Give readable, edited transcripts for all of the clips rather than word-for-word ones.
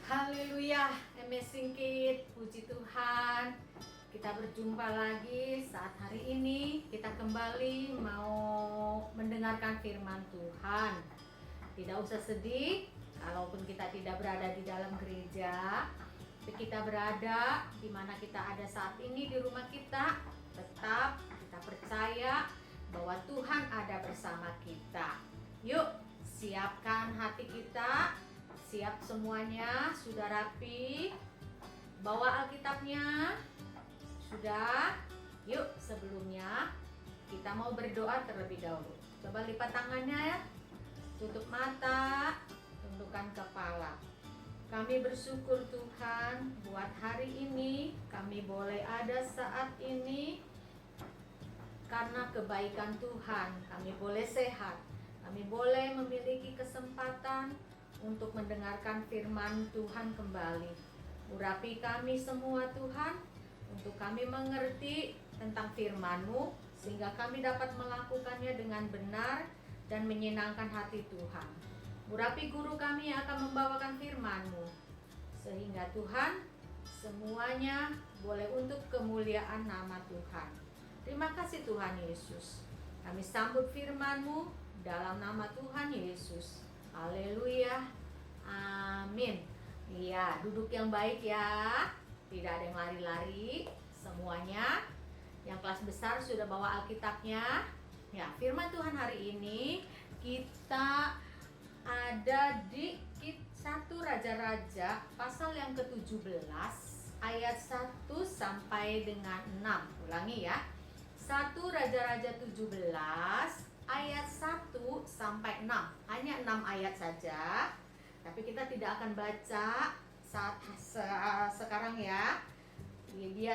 Haleluya, Amazing Kid, puji Tuhan. Kita berjumpa lagi saat hari ini kita kembali mau mendengarkan firman Tuhan. Tidak usah sedih, kalaupun kita tidak berada di dalam gereja, tapi kita berada di mana kita ada saat ini di rumah kita. Tetap kita percaya bahwa Tuhan ada bersama kita. Yuk, siapkan hati kita. Siap semuanya, sudah rapi? Bawa Alkitabnya? Sudah? Yuk, sebelumnya kita mau berdoa terlebih dahulu. Coba lipat tangannya ya. Tutup mata, tundukkan kepala. Kami bersyukur Tuhan buat hari ini kami boleh ada saat ini karena kebaikan Tuhan. Kami boleh sehat, kami boleh memiliki kesempatan untuk mendengarkan firman Tuhan kembali. Urapi kami semua Tuhan, untuk kami mengerti tentang firman-Mu, sehingga kami dapat melakukannya dengan benar dan menyenangkan hati Tuhan. Urapi guru kami yang akan membawakan firman-Mu, sehingga Tuhan semuanya boleh untuk kemuliaan nama Tuhan. Terima kasih Tuhan Yesus. Kami sambut firman-Mu dalam nama Tuhan Yesus. Haleluya, amin. Iya, duduk yang baik ya. Tidak ada yang lari-lari. Semuanya yang kelas besar sudah bawa Alkitabnya. Ya, firman Tuhan hari ini kita ada di 1 Raja-Raja pasal yang ke-17 ayat 1 sampai dengan 6. Ulangi ya. 1 Raja-Raja 17 ayat 1 sampai 6. Hanya 6 ayat saja. Tapi kita tidak akan baca saat sekarang ya.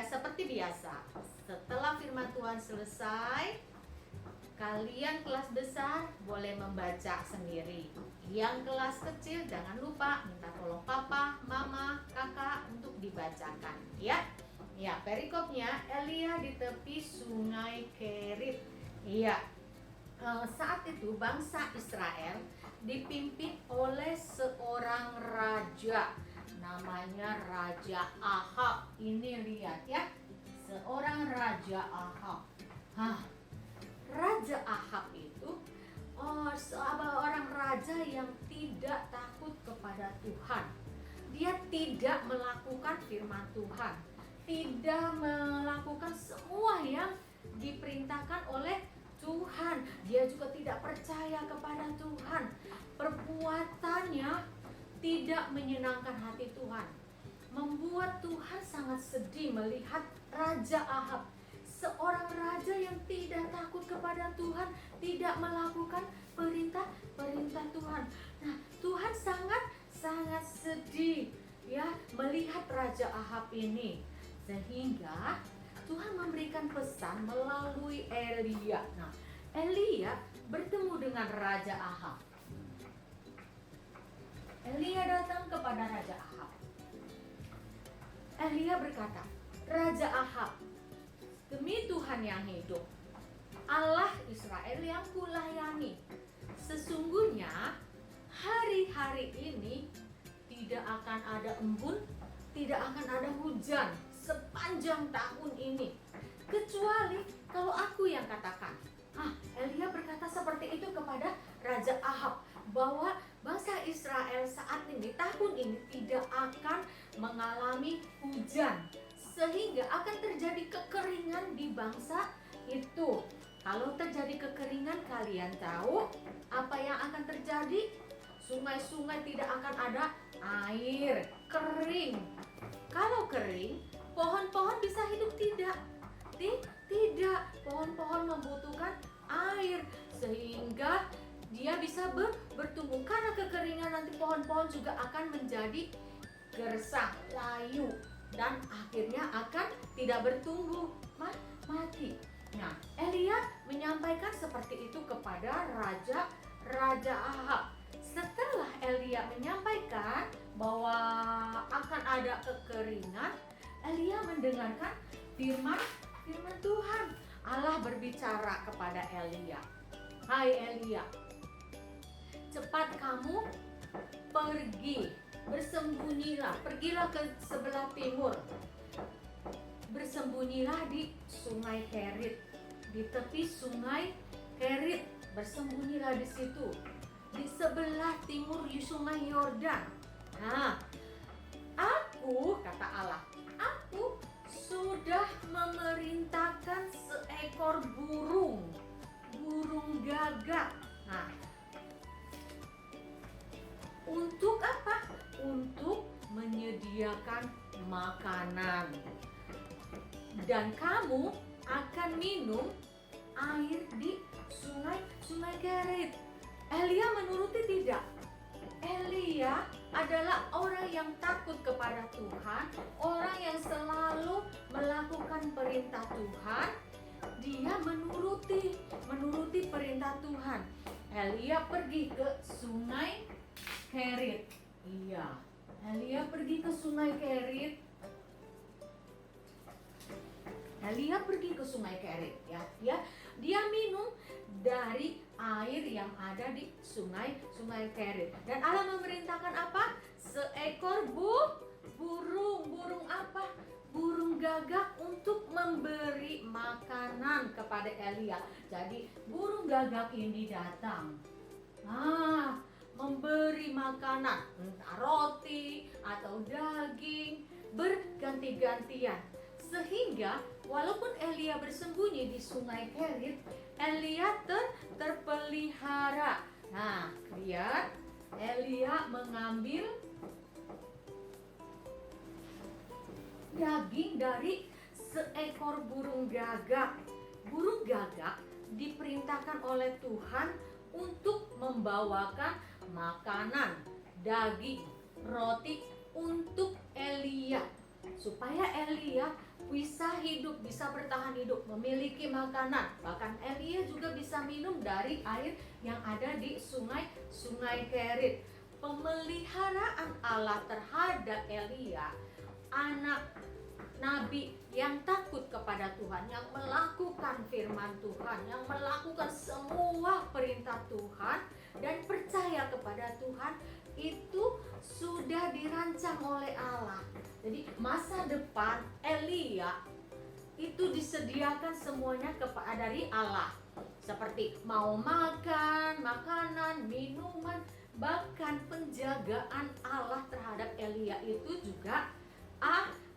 Seperti biasa. Setelah firman Tuhan selesai, kalian kelas besar boleh membaca sendiri. Yang kelas kecil jangan lupa minta tolong papa, mama, kakak untuk dibacakan ya. Ya, perikopnya Elia di tepi sungai Kerit. Iya. Saat itu bangsa Israel dipimpin oleh seorang raja, namanya Raja Ahab. Ini lihat ya, seorang Raja Ahab. Raja Ahab itu seorang raja yang tidak takut kepada Tuhan. Dia tidak melakukan firman Tuhan, tidak melakukan semua yang diperintahkan oleh Tuhan. Dia juga tidak percaya kepada Tuhan. Perbuatannya tidak menyenangkan hati Tuhan. Membuat Tuhan sangat sedih melihat Raja Ahab, seorang raja yang tidak takut kepada Tuhan, tidak melakukan perintah Tuhan. Nah, Tuhan sangat sedih ya melihat Raja Ahab ini. Sehingga Tuhan memberikan pesan melalui Elia. Nah, Elia bertemu dengan Raja Ahab. Elia datang kepada Raja Ahab. Elia berkata, Raja Ahab, demi Tuhan yang hidup, Allah Israel yang kulayani, sesungguhnya hari-hari ini tidak akan ada embun, tidak akan ada hujan sepanjang tahun ini, kecuali kalau aku yang katakan. Elia berkata seperti itu kepada Raja Ahab, bahwa bangsa Israel saat ini, tahun ini tidak akan mengalami hujan, sehingga akan terjadi kekeringan di bangsa itu. Kalau terjadi kekeringan, kalian tahu apa yang akan terjadi? Sungai-sungai tidak akan ada air, kering. Kalau kering, pohon-pohon bisa hidup tidak? Tidak. Pohon-pohon membutuhkan air sehingga dia bisa bertumbuh. Karena kekeringan nanti pohon-pohon juga akan menjadi gersang, layu, dan akhirnya akan tidak bertumbuh, mati. Nah, Elia menyampaikan seperti itu kepada Raja Ahab. Setelah Elia menyampaikan bahwa akan ada kekeringan, Elia mendengarkan firman Tuhan. Allah berbicara kepada Elia. Hai Elia, cepat kamu pergi bersembunyilah, pergilah ke sebelah timur, bersembunyilah di sungai Kerit, di tepi sungai Kerit, bersembunyilah di situ, di sebelah timur sungai Yordan. Nah, aku, kata Allah, aku sudah memerintahkan seekor burung gagak. Nah, untuk apa? Untuk menyediakan makanan. Dan kamu akan minum air di sungai Kerit. Elia menuruti tidak? Elia adalah orang yang takut kepada Tuhan, orang yang selalu melakukan perintah Tuhan. Dia menuruti perintah Tuhan. Elia pergi ke sungai Kerit. Iya, Elia pergi ke sungai Kerit. Elia pergi ke sungai Kerit, ya. Dia minum dari air yang ada di sungai Kerit. Dan Allah memerintahkan apa? Seekor burung apa? Burung gagak untuk memberi makanan kepada Elia. Jadi burung gagak ini datang, memberi makanan, entah roti atau daging, berganti-gantian. Sehingga walaupun Elia bersembunyi di sungai Kerit, Elia terpelihara. Nah, lihat, Elia mengambil daging dari seekor burung gagak. Burung gagak diperintahkan oleh Tuhan untuk membawakan makanan, daging, roti untuk Elia, supaya Elia bisa hidup, bisa bertahan hidup, memiliki makanan. Bahkan Elia juga bisa minum dari air yang ada di sungai Kerit. Pemeliharaan Allah terhadap Elia, anak nabi yang takut kepada Tuhan, yang melakukan firman Tuhan, yang melakukan semua perintah Tuhan dan percaya kepada Tuhan, itu sudah dirancang oleh Allah. Jadi masa depan Elia itu disediakan semuanya dari Allah. Seperti mau makan, makanan, minuman, bahkan penjagaan Allah terhadap Elia itu juga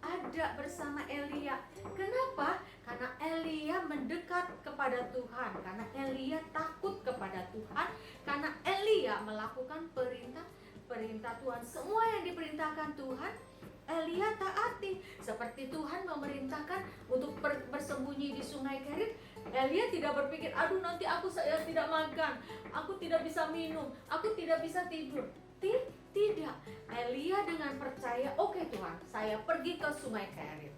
ada bersama Elia. Kenapa? Karena Elia mendekat kepada Tuhan, karena Elia takut kepada Tuhan, karena Elia melakukan perintah Tuhan. Semua yang diperintahkan Tuhan, Elia taati. Seperti Tuhan memerintahkan untuk bersembunyi di sungai Kerit, Elia tidak berpikir, aduh nanti saya tidak makan, aku tidak bisa minum, aku tidak bisa tidur. Tidak, Elia dengan percaya, oke Tuhan, saya pergi ke sungai Kerit.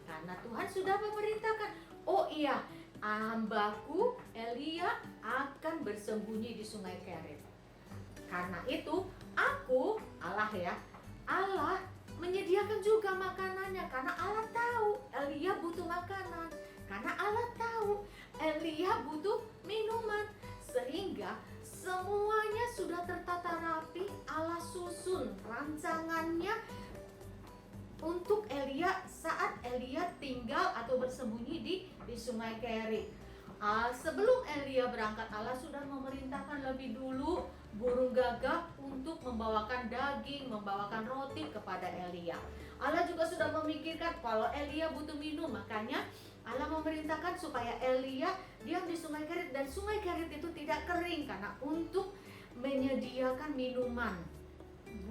Karena Tuhan sudah memerintahkan, oh iya, hambaku Elia akan bersembunyi di sungai Kerit. Karena itu, aku, Allah ya, Allah menyediakan juga makanannya. Karena Allah tahu Elia butuh makanan. Karena Allah tahu Elia butuh minuman. Sehingga semuanya sudah tertata rapi, Allah susun rancangannya untuk Elia saat Elia tinggal atau bersembunyi di sungai Kerit. Sebelum Elia berangkat, Allah sudah memerintahkan lebih dulu burung gagak untuk membawakan daging, membawakan roti kepada Elia. Allah juga sudah memikirkan kalau Elia butuh minum, makanya Allah memerintahkan supaya Elia diam di sungai Kerit, dan sungai Kerit itu tidak kering karena untuk menyediakan minuman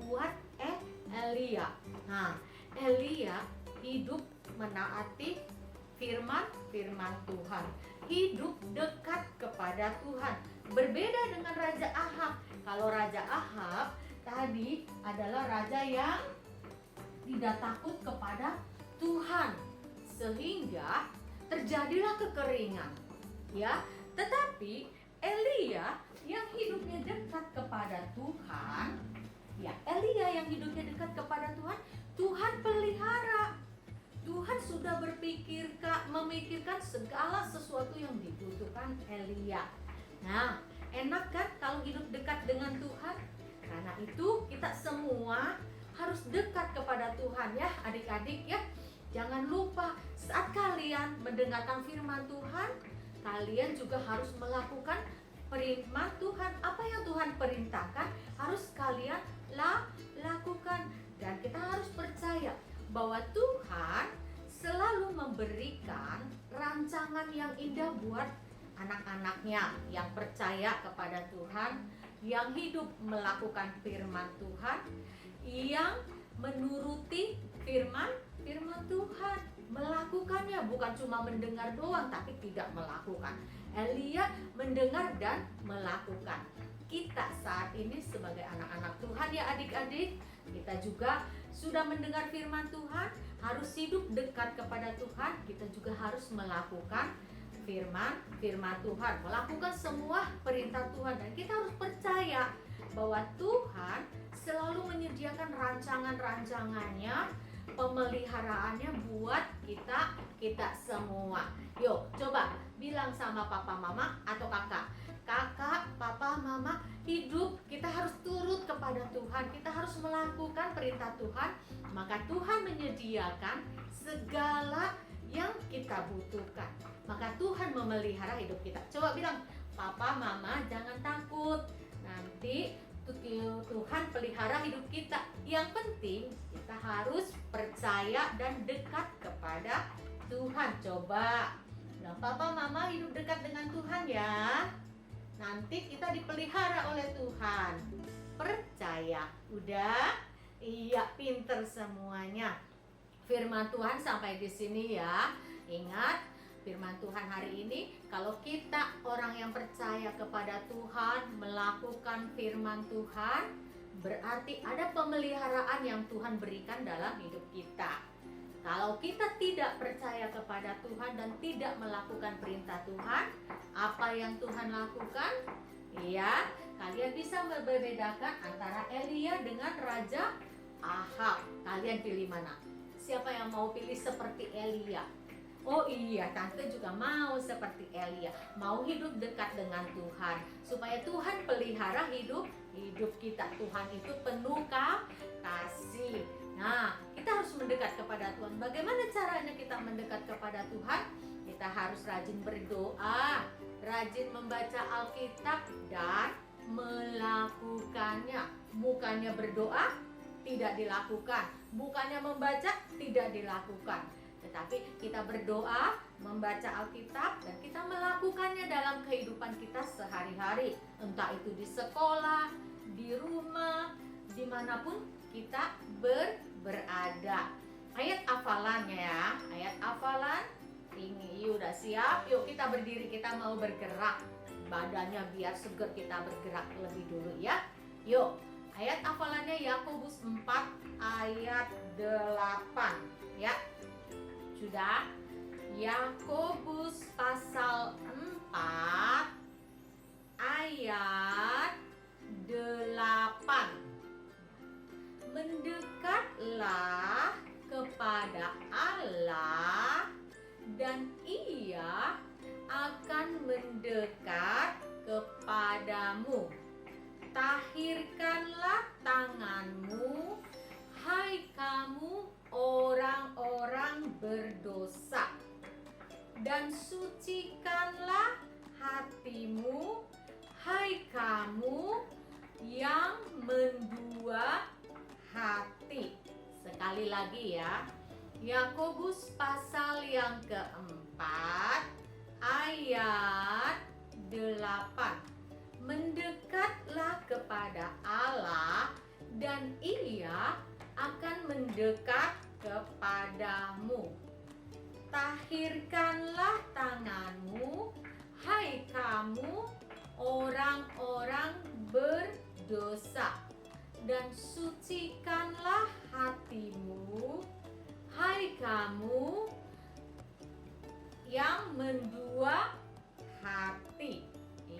buat Elia. Nah, Elia hidup menaati firman Tuhan, hidup dekat kepada Tuhan. Berbeda dengan Raja Ahab. Kalau Raja Ahab tadi adalah raja yang tidak takut kepada Tuhan, sehingga terjadilah kekeringan, ya. Tetapi Elia yang hidupnya dekat kepada Tuhan, ya, Elia yang hidupnya dekat kepada Tuhan, Tuhan pelihara. Tuhan sudah memikirkan segala sesuatu yang dibutuhkan Elia. Nah, enak kan kalau hidup dekat dengan Tuhan? Karena itu kita semua harus dekat kepada Tuhan ya adik-adik ya. Jangan lupa saat kalian mendengarkan firman Tuhan, kalian juga harus melakukan firman Tuhan. Apa yang Tuhan perintahkan harus kalian lakukan. Dan kita harus percaya bahwa Tuhan selalu memberikan rancangan yang indah buat anak-anaknya yang percaya kepada Tuhan, yang hidup melakukan firman Tuhan, yang menuruti firman Tuhan, melakukannya, bukan cuma mendengar doang tapi tidak melakukan. Elia mendengar dan melakukan. Kita saat ini sebagai anak-anak Tuhan ya adik-adik, kita juga sudah mendengar firman Tuhan, harus hidup dekat kepada Tuhan. Kita juga harus melakukan firman Tuhan, melakukan semua perintah Tuhan. Dan kita harus percaya bahwa Tuhan selalu menyediakan rancangan-rancangannya, pemeliharaannya buat kita semua. Yuk, coba bilang sama papa, mama, atau kakak, papa, mama, hidup kita harus turut kepada Tuhan. Kita harus melakukan perintah Tuhan, maka Tuhan menyediakan segala yang kita butuhkan. Maka Tuhan memelihara hidup kita. Coba bilang, papa, mama, jangan takut. Nanti Tuhan pelihara hidup kita. Yang penting kita harus percaya dan dekat kepada Tuhan. Coba bilang, papa, mama, hidup dekat dengan Tuhan ya. Nanti kita dipelihara oleh Tuhan. Percaya. Udah? Iya, pinter semuanya. Firman Tuhan sampai di sini ya. Ingat, firman Tuhan hari ini, kalau kita orang yang percaya kepada Tuhan, melakukan firman Tuhan, berarti ada pemeliharaan yang Tuhan berikan dalam hidup kita. Kalau kita tidak percaya kepada Tuhan dan tidak melakukan perintah Tuhan, apa yang Tuhan lakukan? Ya, kalian bisa membedakan antara Elia dengan Raja Ahab. Kalian pilih mana? Siapa yang mau pilih seperti Elia? Oh iya, tante juga mau seperti Elia, mau hidup dekat dengan Tuhan, supaya Tuhan pelihara hidup kita. Tuhan itu penuh kasih. Nah, kita harus mendekat kepada Tuhan. Bagaimana caranya kita mendekat kepada Tuhan? Kita harus rajin berdoa, rajin membaca Alkitab, dan melakukannya. Bukannya berdoa tidak dilakukan, bukannya membaca tidak dilakukan, tetapi kita berdoa, membaca Alkitab, dan kita melakukannya dalam kehidupan kita sehari-hari. Entah itu di sekolah, di rumah, dimanapun kita berada. Ayat hafalannya ya, ayat hafalan ini. Udah siap? Yuk kita berdiri, kita mau bergerak. Badannya biar seger, kita bergerak lebih dulu ya. Yuk, ayat hafalannya Yakobus 4 ayat 8 ya. Sudah? Yakobus pasal 4 ayat 8. Mendekatlah kepada Allah dan Ia akan mendekat kepadamu. Tahirkanlah tanganmu, hai kamu orang-orang berdosa, dan sucikanlah hatimu, hai kamu yang mendua hati. Sekali lagi ya, Yakobus pasal yang keempat ayat 8. Mendekatlah kepada Allah dan Ia akan mendekat kepadamu. Tahirkanlah tanganmu, hai kamu orang-orang berdosa, dan sucikanlah hatimu, hai kamu yang mendua hati.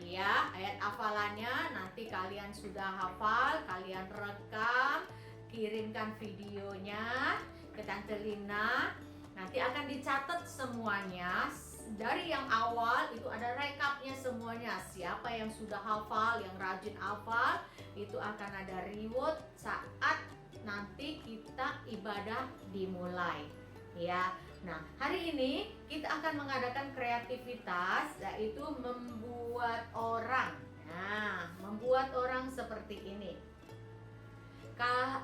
Iya, ayat hafalannya nanti kalian sudah hafal, kalian rekam, kirimkan videonya ke Tante Lina. Nanti akan dicatat semuanya. Dari yang awal itu ada rekapnya semuanya. Siapa yang sudah hafal, yang rajin hafal, itu akan ada reward saat nanti kita ibadah dimulai. Ya, nah hari ini kita akan mengadakan kreativitas, yaitu membuat orang. Nah, membuat orang seperti ini.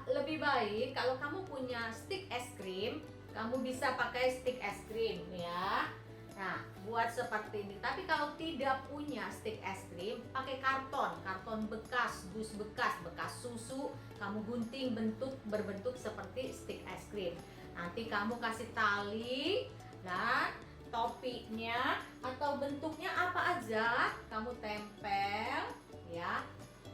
Lebih baik kalau kamu punya stick es krim, kamu bisa pakai stick es krim ya. Nah, buat seperti ini. Tapi kalau tidak punya stick es krim, pakai karton bekas, dus bekas susu, kamu gunting berbentuk seperti stick es krim. Nanti kamu kasih tali dan topinya atau bentuknya apa aja, kamu tempel ya.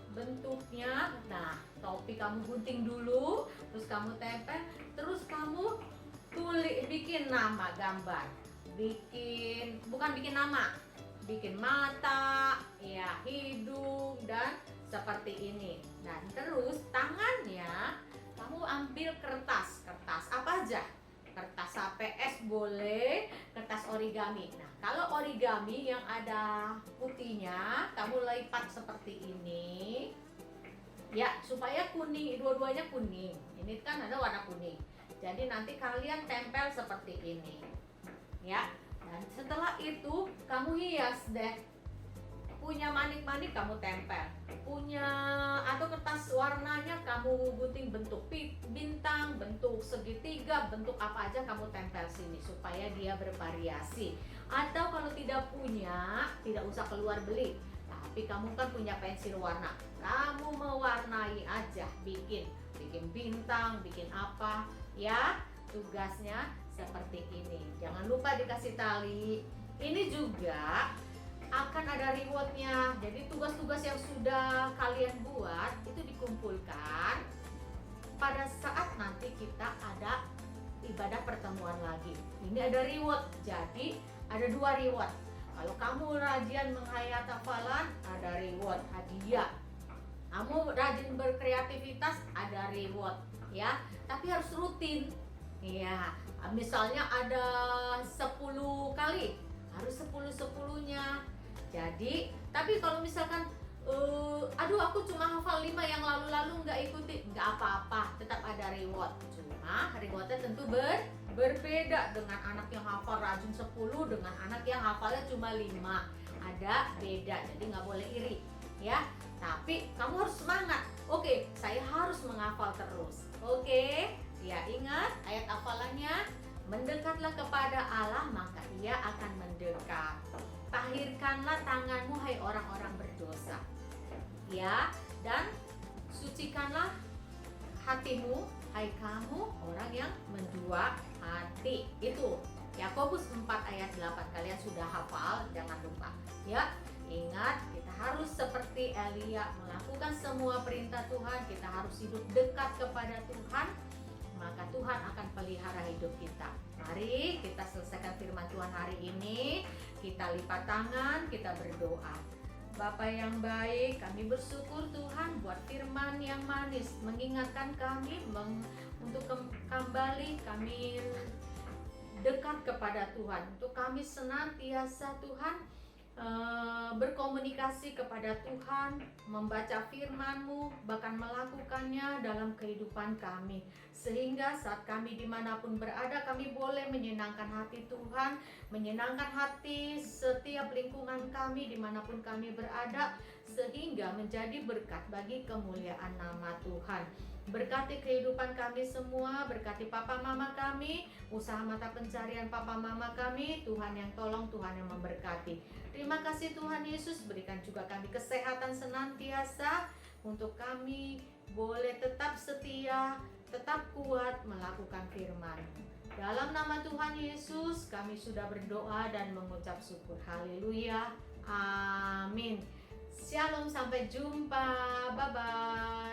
Bentuknya, nah topi kamu gunting dulu, terus kamu tempel, terus kamu bikin nama gambar. Bukan bikin nama, bikin mata, ya hidung dan seperti ini. Dan terus tangannya kamu ambil kertas apa aja, kertas HPS boleh, kertas origami. Nah, kalau origami yang ada putihnya kamu lipat seperti ini, ya supaya kuning, dua-duanya kuning. Ini kan ada warna kuning. Jadi nanti kalian tempel seperti ini. Ya, dan setelah itu kamu hias deh. Punya manik-manik kamu tempel, punya atau kertas warnanya kamu gunting bentuk bintang, bentuk segitiga, bentuk apa aja kamu tempel sini supaya dia bervariasi. Atau kalau tidak punya, tidak usah keluar beli, tapi kamu kan punya pensil warna, kamu mewarnai aja, bikin bintang, bikin apa ya. Tugasnya seperti ini. Jangan lupa dikasih tali. Ini juga akan ada rewardnya. Jadi tugas-tugas yang sudah kalian buat itu dikumpulkan pada saat nanti kita ada ibadah pertemuan lagi. Ini ada reward. Jadi ada 2 reward. Kalau kamu rajin menghayat hafalan, ada reward, hadiah. Kamu rajin berkreativitas, ada reward ya. Tapi harus rutin. Iya, misalnya ada 10 kali, harus 10-10-nya. Jadi, tapi kalau misalkan aduh aku cuma hafal 5 yang lalu-lalu nggak ikuti, nggak apa-apa, tetap ada reward. Cuma rewardnya tentu berbeda dengan anak yang hafal rajin 10 dengan anak yang hafalnya cuma 5. Ada beda, jadi nggak boleh iri ya. Tapi kamu harus semangat. Oke, saya harus menghafal terus. Oke. Ya, ingat ayat hafalannya, mendekatlah kepada Allah maka Ia akan mendekat. Tahirkanlah tanganmu hai orang-orang berdosa. Ya, dan sucikanlah hatimu hai kamu orang yang mendua hati. Itu Yakobus 4 ayat 8. Kalian sudah hafal, jangan lupa. Ya, ingat kita harus seperti Elia melakukan semua perintah Tuhan. Kita harus hidup dekat kepada Tuhan, maka Tuhan akan pelihara hidup kita. Mari kita selesaikan firman Tuhan hari ini. Kita lipat tangan, kita berdoa. Bapa yang baik, kami bersyukur Tuhan buat firman yang manis, mengingatkan kami untuk kembali kami dekat kepada Tuhan. Untuk kami senantiasa Tuhan berkomunikasi kepada Tuhan, membaca firman-Mu, bahkan melakukannya dalam kehidupan kami. Sehingga saat kami dimanapun berada, kami boleh menyenangkan hati Tuhan, menyenangkan hati setiap lingkungan kami dimanapun kami berada, sehingga menjadi berkat bagi kemuliaan nama Tuhan. Berkati kehidupan kami semua, berkati papa mama kami, usaha mata pencarian papa mama kami, Tuhan yang tolong, Tuhan yang memberkati. Terima kasih Tuhan Yesus, berikan juga kami kesehatan senantiasa, untuk kami boleh tetap setia, tetap kuat melakukan firman. Dalam nama Tuhan Yesus kami sudah berdoa dan mengucap syukur. Haleluya, amin. Shalom, sampai jumpa, bye bye.